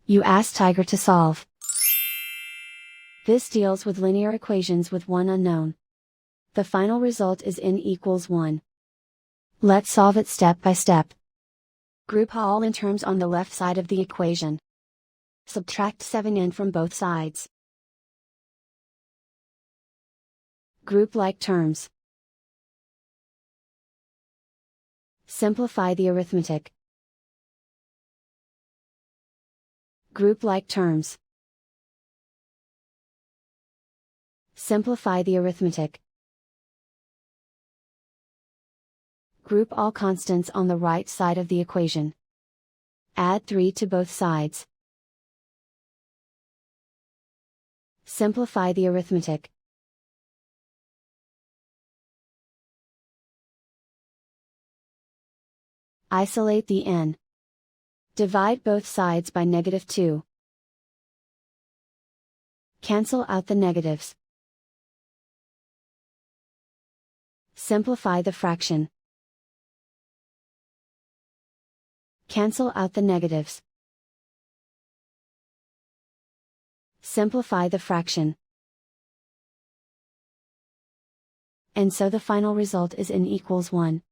You ask Tiger to solve. This deals with linear equations with one unknown. The final result is n equals 1. Let's solve it step by step. Group all n terms on the left side of the equation. Subtract 7n from both sides. Group like terms. Simplify the arithmetic. Group like terms. Simplify the arithmetic. Group all constants on the right side of the equation. Add 3 to both sides. Simplify the arithmetic. Isolate the n. Divide both sides by -2. Cancel out the negatives. Simplify the fraction. Cancel out the negatives. Simplify the fraction. And so the final result is n equals 1.